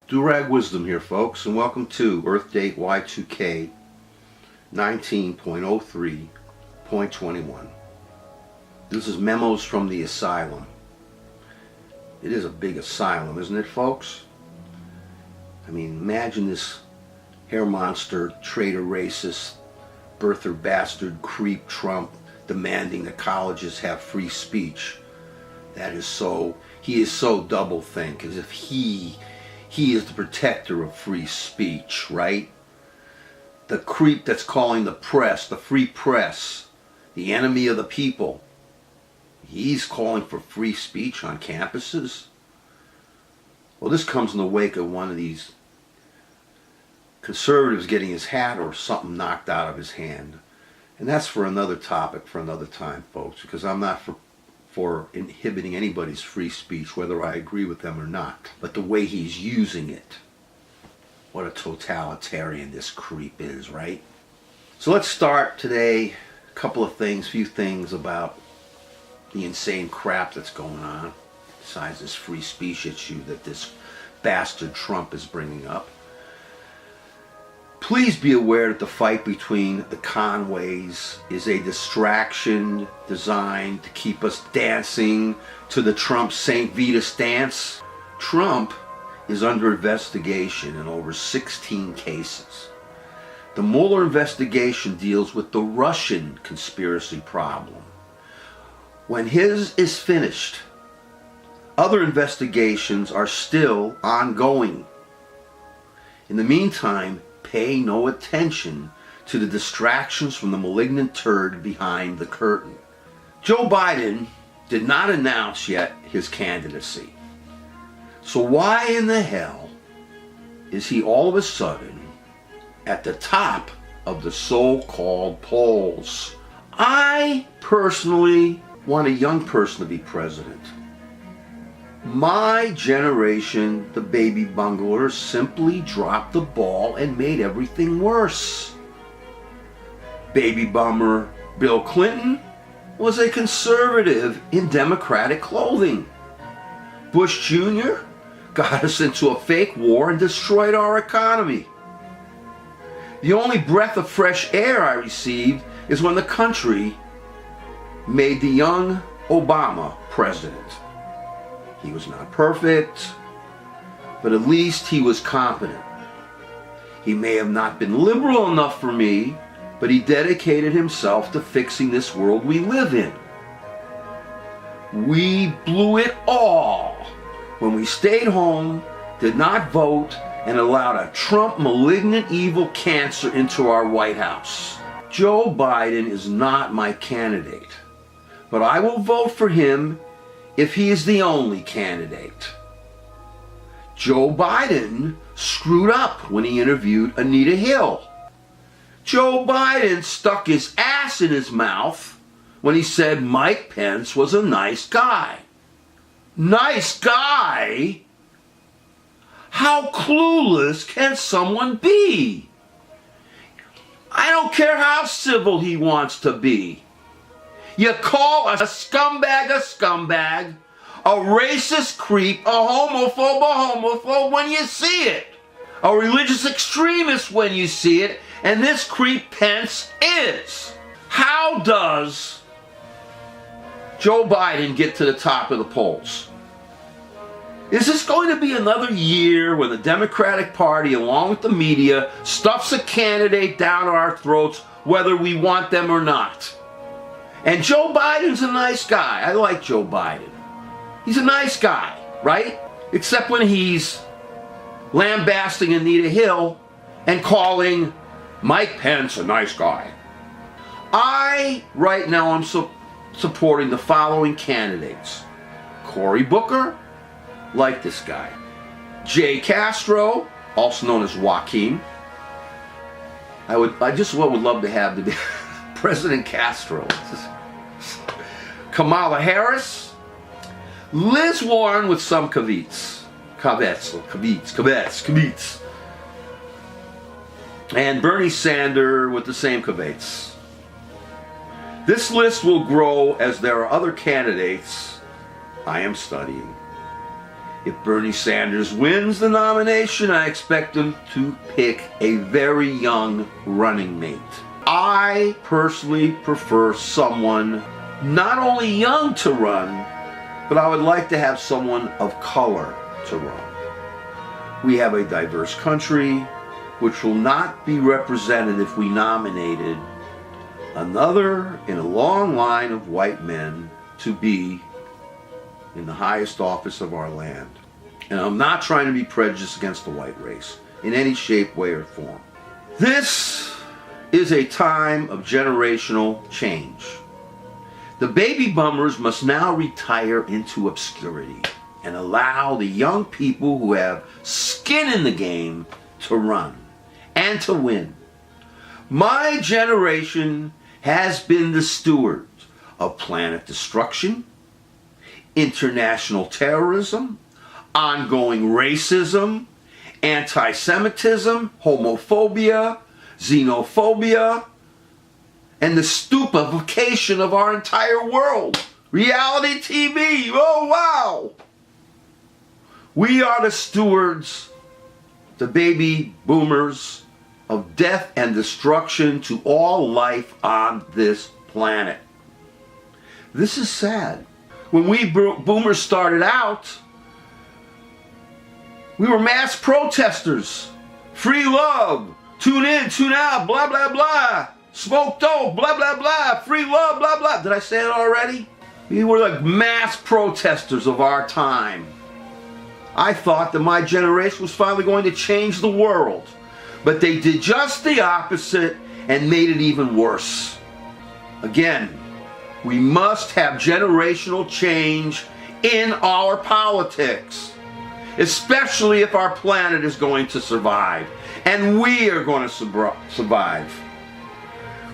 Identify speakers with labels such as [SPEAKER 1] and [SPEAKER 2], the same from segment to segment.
[SPEAKER 1] Durag Wisdom here, folks, and welcome to Earthdate Y2k19.03.21. This is Memos from the Asylum. It is a big asylum, isn't it, folks? I mean, imagine this hair monster, traitor, racist, birther bastard, creep Trump demanding that colleges have free speech. He is so double-think, as if he is the protector of free speech, right? The creep that's calling the press, the free press, the enemy of the people. He's calling for free speech on campuses. Well, this comes in the wake of one of these conservatives getting his hat or something knocked out of his hand. And that's for another topic, for another time, folks, because I'm not for inhibiting anybody's free speech, whether I agree with them or not. But the way he's using it, what a totalitarian this creep is, right? So let's start today, a few things about the insane crap that's going on, besides this free speech issue that this bastard Trump is bringing up. Please be aware that the fight between the Conways is a distraction designed to keep us dancing to the Trump St. Vitus dance. Trump is under investigation in over 16 cases. The Mueller investigation deals with the Russian conspiracy problem. When his is finished, other investigations are still ongoing. In the meantime, pay no attention to the distractions from the malignant turd behind the curtain. Joe Biden did not announce yet his candidacy. So why in the hell is he all of a sudden at the top of the so-called polls? I personally want a young person to be president. My generation, the baby bunglers, simply dropped the ball and made everything worse. Baby bummer Bill Clinton was a conservative in Democratic clothing. Bush Jr. got us into a fake war and destroyed our economy. The only breath of fresh air I received is when the country made the young Obama president. He was not perfect, but at least he was competent. He may have not been liberal enough for me, but he dedicated himself to fixing this world we live in. We blew it all when we stayed home, did not vote, and allowed a Trump malignant evil cancer into our White House. Joe Biden is not my candidate, but I will vote for him if he is the only candidate. Joe Biden screwed up when he interviewed Anita Hill. Joe Biden stuck his ass in his mouth when he said Mike Pence was a nice guy. Nice guy? How clueless can someone be? I don't care how civil he wants to be. You call a scumbag, a racist creep, a homophobe when you see it. A religious extremist when you see it, and this creep Pence is. How does Joe Biden get to the top of the polls? Is this going to be another year when the Democratic Party, along with the media, stuffs a candidate down our throats whether we want them or not? And Joe Biden's a nice guy. I like Joe Biden. He's a nice guy, right? Except when he's lambasting Anita Hill and calling Mike Pence a nice guy. Right now, I'm supporting the following candidates. Cory Booker, like this guy. Jay Castro, also known as Joaquin. I just would love to have the President Castro. Kamala Harris, Liz Warren with some caveats, and Bernie Sanders with the same caveats. This list will grow as there are other candidates I am studying. If Bernie Sanders wins the nomination, I expect him to pick a very young running mate. I personally prefer someone not only young to run, but I would like to have someone of color to run. We have a diverse country, which will not be represented if we nominated another in a long line of white men to be in the highest office of our land. And I'm not trying to be prejudiced against the white race in any shape, way, or form. This is a time of generational change. The baby boomers must now retire into obscurity and allow the young people who have skin in the game to run and to win. My generation has been the stewards of planet destruction, international terrorism, ongoing racism, anti-Semitism, homophobia, xenophobia, and the stupefaction of our entire world. Reality TV, oh wow! We are the stewards, the baby boomers, of death and destruction to all life on this planet. This is sad. When we boomers started out, we were mass protesters. Free love, tune in, tune out, blah, blah, blah. Smoke dope, blah, blah, blah. Free love, blah, blah. Did I say it already? We were like mass protesters of our time. I thought that my generation was finally going to change the world. But they did just the opposite and made it even worse. Again, we must have generational change in our politics, especially if our planet is going to survive, and we are going to survive.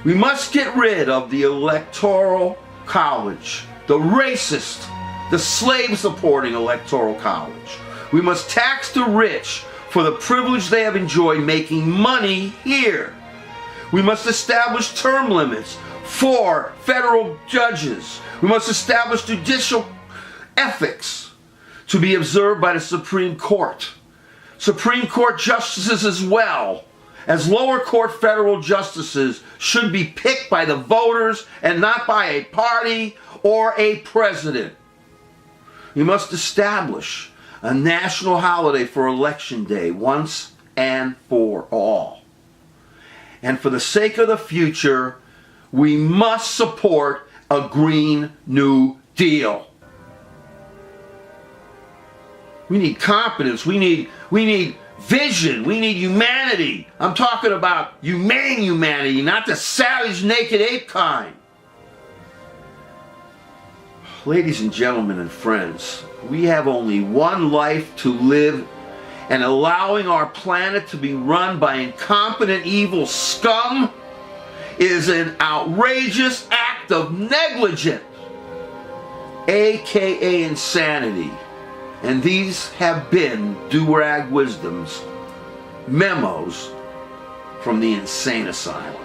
[SPEAKER 1] We must get rid of the electoral college, the racist, the slave-supporting electoral college. We must tax the rich for the privilege they have enjoyed making money here. We must establish term limits for federal judges. We must establish judicial ethics to be observed by the Supreme Court. Supreme Court justices as well as lower court federal justices should be picked by the voters and not by a party or a president. We must establish a national holiday for Election Day once and for all. And for the sake of the future, we must support a Green New Deal. We need competence, we need vision, we need humanity. I'm talking about humane humanity, not the savage, naked ape kind. Ladies and gentlemen and friends, we have only one life to live, and allowing our planet to be run by incompetent evil scum is an outrageous act of negligence, aka insanity. And these have been Do-Rag Wisdom's memos from the insane asylum.